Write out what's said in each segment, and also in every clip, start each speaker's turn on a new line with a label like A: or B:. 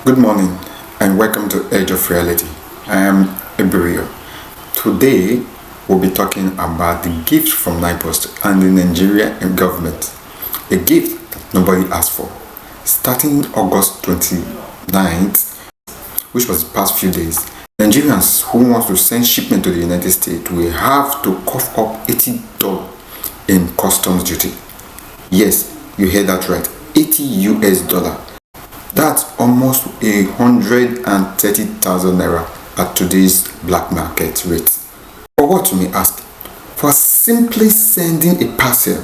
A: Good morning and welcome to Edge of Reality. I am Ebrio. Today we'll be talking about the gift from NIPOST and the Nigerian government. A gift that nobody asked for. Starting August 29th, which was the past few days, Nigerians who want to send shipment to the United States will have to cough up $80 in customs duty. Yes, you heard that right, $80. That's almost 130,000 naira at today's black market rate. For what, you may ask? For simply sending a parcel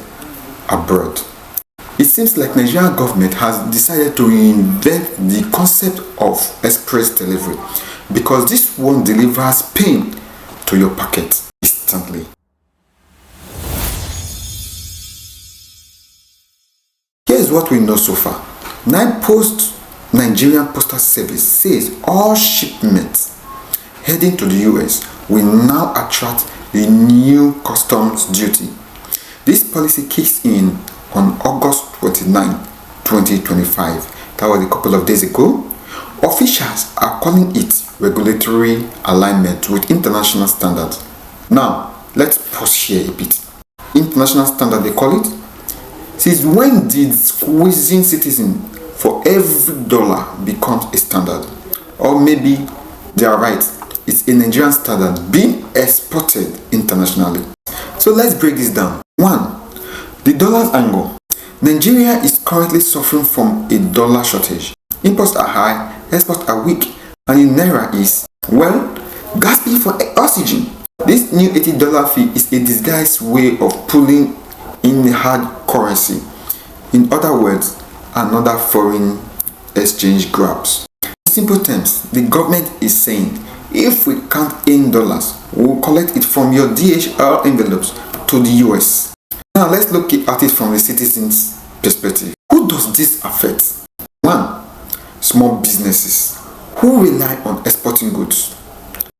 A: abroad. It seems like Nigerian government has decided to reinvent the concept of express delivery because this one delivers pain to your pocket instantly. Here's what we know so far. NIPOST Nigerian Postal Service says all shipments heading to the US will now attract the new customs duty. This policy kicks in on August 29, 2025. That was a couple of days ago. Officials are calling it regulatory alignment with international standards. Now, let's pause here a bit. International standard, they call it? Since when did squeezing citizen for every dollar becomes a standard? Or maybe they are right, it's a Nigerian standard being exported internationally. So let's break this down. 1. The dollar's angle. Nigeria is currently suffering from a dollar shortage. Imports are high, exports are weak, and in naira is, well, gasping for oxygen. This new $80 fee is a disguised way of pulling in the hard currency. In other words, another foreign exchange grabs. In simple terms, the government is saying, if we can't earn dollars, we'll collect it from your DHL envelopes to the US. Now let's look at it from the citizen's perspective. Who does this affect? 1. Small businesses who rely on exporting goods.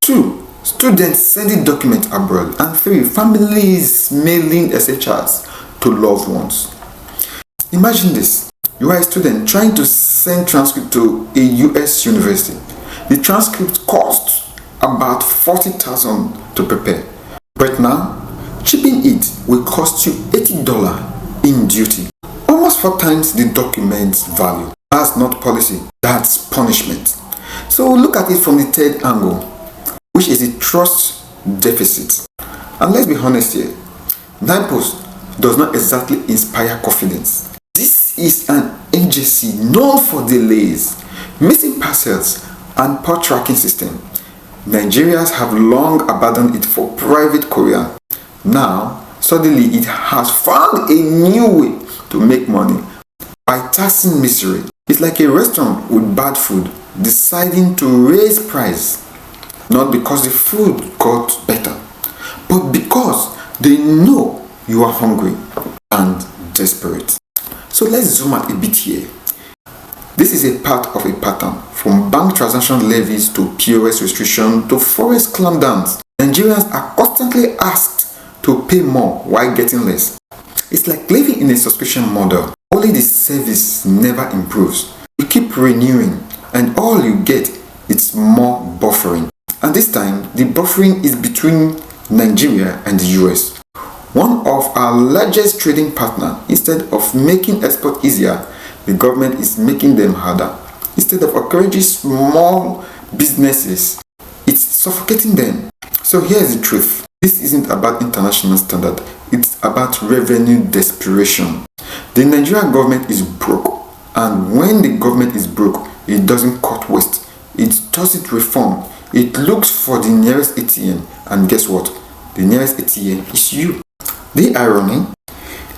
A: 2. Students sending documents abroad. And 3. Families mailing SHRs to loved ones. Imagine this. You are a student trying to send transcript to a US university. The transcript costs about 40,000 to prepare. But now, shipping it will cost you $80 in duty. Almost 4 times the document's value. That's not policy, that's punishment. So look at it from the third angle, which is the trust deficit. And let's be honest here, NIPOST does not exactly inspire confidence. This is an agency known for delays, missing parcels, and poor tracking system. Nigerians have long abandoned it for private courier. Now, suddenly it has found a new way to make money by taxing misery. It's like a restaurant with bad food deciding to raise price, not because the food got better, but because they know you are hungry and desperate. So let's zoom out a bit here. This is a part of a pattern, from bank transaction levies to POS restriction to forest clampdowns. Nigerians are constantly asked to pay more while getting less. It's like living in a subscription model. Only the service never improves. You keep renewing and all you get is more buffering. And this time, the buffering is between Nigeria and the US. One of our largest trading partners. Instead of making export easier, the government is making them harder. Instead of encouraging small businesses, it's suffocating them. So here's the truth. This isn't about international standard. It's about revenue desperation. The Nigerian government is broke. And when the government is broke, it doesn't cut waste. It doesn't reform. It looks for the nearest ATM. And guess what? The nearest ATM is you. The irony?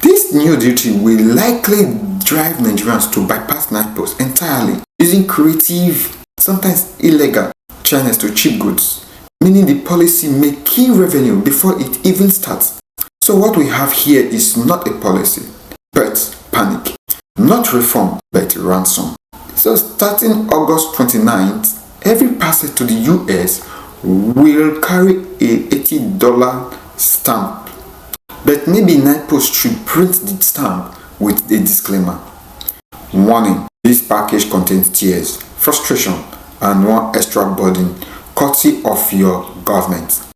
A: This new duty will likely drive Nigerians to bypass NIPOST entirely, using creative, sometimes illegal, channels to cheap goods, meaning the policy may kill revenue before it even starts. So what we have here is not a policy, but panic. Not reform, but ransom. So starting August 29th, every parcel to the US will carry a $80 stamp. But maybe NIPOST should print the stamp with a disclaimer. Warning, this package contains tears, frustration, and one extra burden courtesy of your government.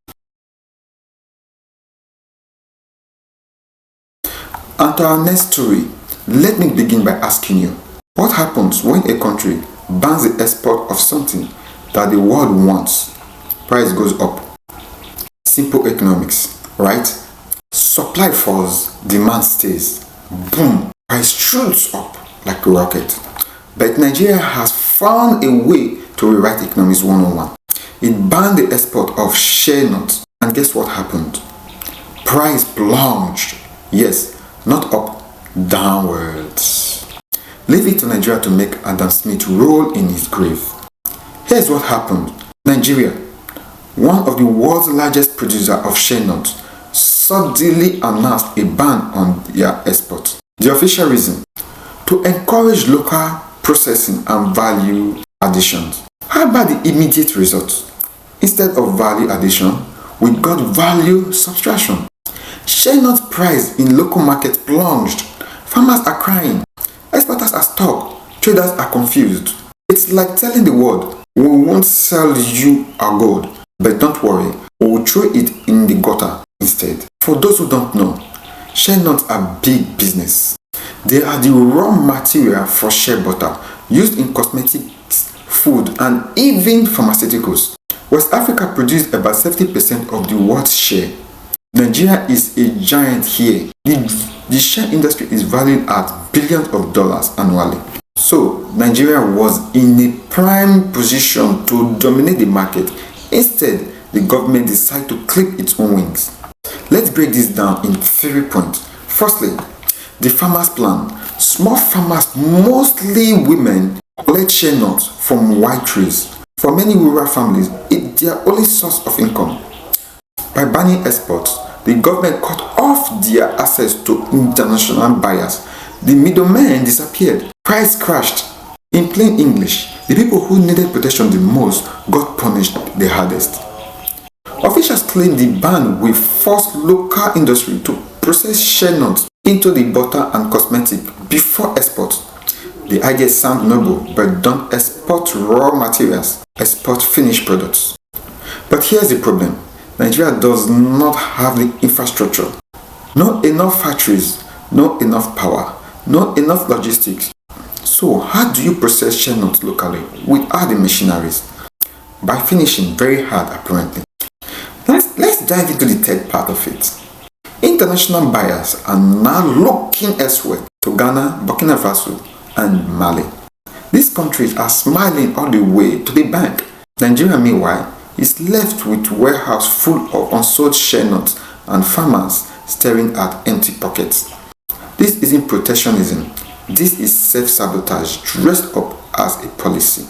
A: And to our next story, let me begin by asking you, what happens when a country bans the export of something that the world wants? Price goes up. Simple economics, right? Supply falls, demand stays. Boom, price shoots up like a rocket. But Nigeria has found a way to rewrite economics 101. It banned the export of Shea nuts, and guess what happened? Price plunged. Yes, not up, downwards. Leave it to Nigeria to make Adam Smith roll in his grave. Here's what happened. Nigeria, one of the world's largest producers of shea nuts, suddenly announced a ban on their export. The official reason? To encourage local processing and value additions. How about the immediate results? Instead of value addition, we got value subtraction. Shea nut price in local market plunged. Farmers are crying. Exporters are stuck. Traders are confused. It's like telling the world, we won't sell you our gold, but don't worry, we will throw it in the gutter instead. For those who don't know, shea nuts are big business. They are the raw material for shea butter used in cosmetics, food, and even pharmaceuticals. West Africa produces about 70% of the world's shea. Nigeria is a giant here. The shea industry is valued at billions of dollars annually. So, Nigeria was in a prime position to dominate the market. Instead, the government decided to clip its own wings. Let's break this down in 3 points. Firstly, the farmers' plan. Small farmers, mostly women, collect shea nuts from white trees. For many rural families, it's their only source of income. By banning exports, the government cut off their access to international buyers. The middlemen disappeared. Price crashed. In plain English, the people who needed protection the most got punished the hardest. Officials claim the ban will force local industry to process shea nuts into the butter and cosmetic before export. The idea sounds noble, but don't export raw materials, export finished products. But here's the problem. Nigeria does not have the infrastructure. Not enough factories, not enough power, not enough logistics. So how do you process shea nuts locally without the machineries? By finishing very hard apparently. Let's dive into the third part of it. International buyers are now looking elsewhere to Ghana, Burkina Faso, and Mali. These countries are smiling all the way to the bank. Nigeria, meanwhile, is left with warehouse full of unsold shea nuts and farmers staring at empty pockets. This isn't protectionism. This is self-sabotage dressed up as a policy.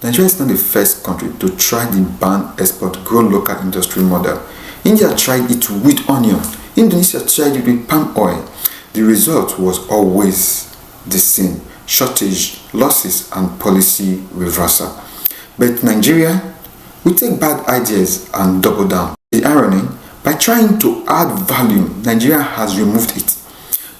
A: Nigeria is not the first country to try the ban export grow local industry model. India tried it with onion. Indonesia tried it with palm oil. The result was always the same: shortage, losses, and policy reversal. But Nigeria, we take bad ideas and double down. The irony, by trying to add value, Nigeria has removed it.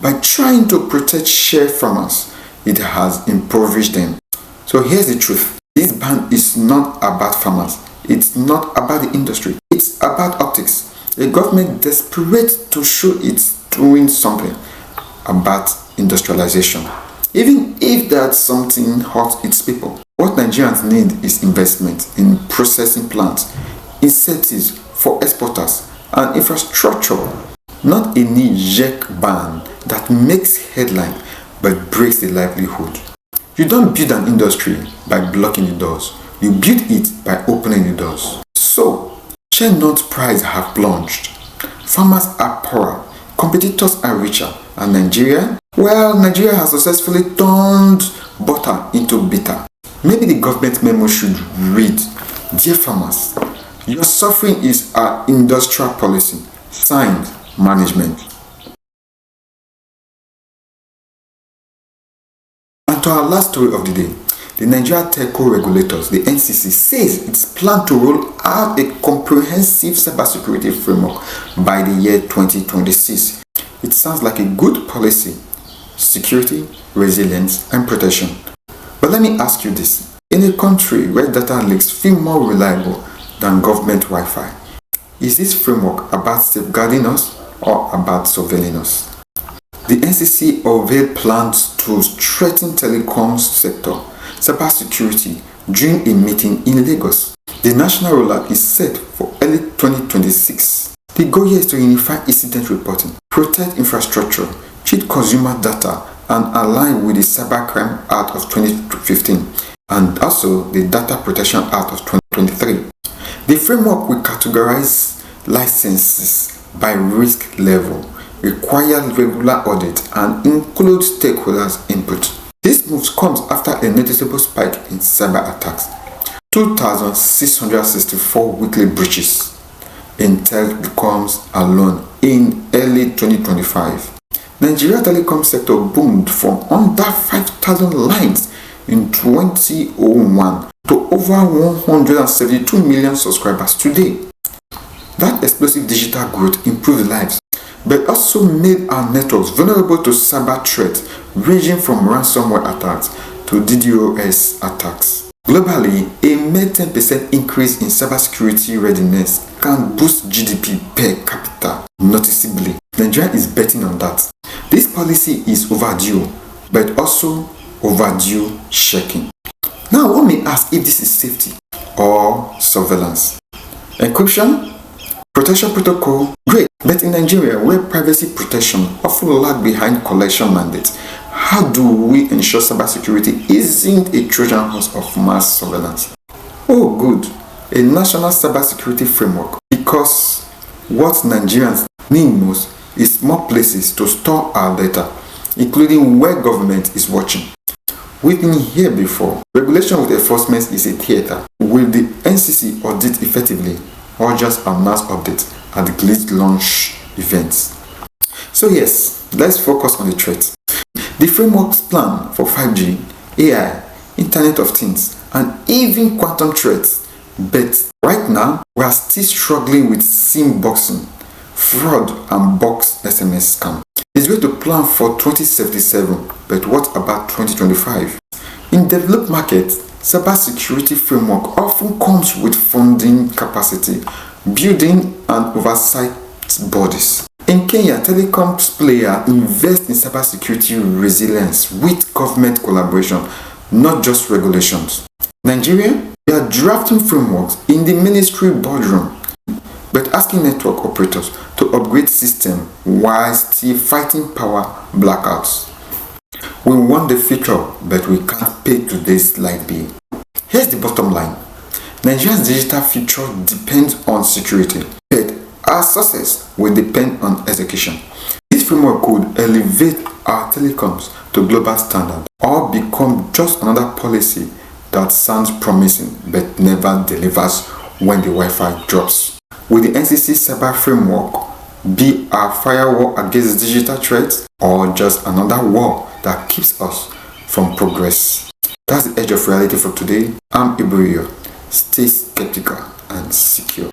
A: By trying to protect shea farmers, it has impoverished them. So here's the truth. This ban is not about farmers. It's not about the industry. It's about optics. A government desperate to show it's doing something about industrialization. Even if that something hurts its people. What Nigerians need is investment in processing plants, incentives for exporters, and infrastructure. Not a knee-jerk ban that makes headline but breaks the livelihood. You don't build an industry by blocking the doors. You build it by opening the doors. So, shea nut prices have plunged. Farmers are poorer, competitors are richer, and Nigeria? Well, Nigeria has successfully turned butter into bitter. Maybe the government memo should read, "Dear farmers, your suffering is our industrial policy. Signed, management." And to our last story of the day, the Nigeria Telco Regulators, the NCC, says it's planned to roll out a comprehensive cybersecurity framework by the year 2026. It sounds like a good policy: security, resilience, and protection. But let me ask you this. in a country where data leaks feel more reliable than government Wi-Fi? Is this framework about safeguarding us or about surveilling us? The NCC unveiled plans to strengthen telecoms sector cybersecurity during a meeting in Lagos. The national rollout is set for early 2026. The goal here is to unify incident reporting, protect infrastructure, treat consumer data, and align with the Cybercrime Act of 2015 and also the Data Protection Act of 2023. The framework will categorize licenses by risk level, require regular audit, and include stakeholders' input. This move comes after a noticeable spike in cyber attacks, 2,664 weekly breaches in telecoms alone in early 2025. Nigeria telecom sector boomed from under 5,000 lines in 2001 to over 172 million subscribers today. That explosive digital growth improved lives, but also made our networks vulnerable to cyber threats ranging from ransomware attacks to DDoS attacks. Globally, a mere 10% increase in cybersecurity readiness can boost GDP per capita noticeably. Nigeria is betting on that. This policy is overdue, but also overdue checking. Now, one may ask if this is safety or surveillance. Encryption, protection protocol, great. But in Nigeria, where privacy protection often lag behind collection mandates, how do we ensure cybersecurity isn't a Trojan horse of mass surveillance? Oh, good. A national cybersecurity framework, because what Nigerians need most is more places to store our data, including where government is watching. We've been here before. Regulation with enforcement is a theater. Will the NCC audit effectively or just announce updates at the glitch launch events? So yes, let's focus on the threat. The framework's plan for 5G, AI, Internet of Things, and even quantum threats. But right now, we are still struggling with SIM boxing, fraud, and box SMS scam. It's great to plan for 2077, but what about 2025? In developed markets, cybersecurity framework often comes with funding capacity, building and oversight bodies. In Kenya, telecoms players invest in cybersecurity resilience with government collaboration, not just regulations. Nigeria, we are drafting frameworks in the ministry boardroom, but asking network operators to upgrade system while still fighting power blackouts. We want the future, but we can't pay today's light bill. Here's the bottom line. Nigeria's digital future depends on security, but our success will depend on execution. This framework could elevate our telecoms to global standard or become just another policy that sounds promising but never delivers when the Wi-Fi drops. Will the NCC cyber framework be our firewall against digital threats or just another wall that keeps us from progress? That's the edge of reality for today. I'm Iburio. Stay skeptical and secure.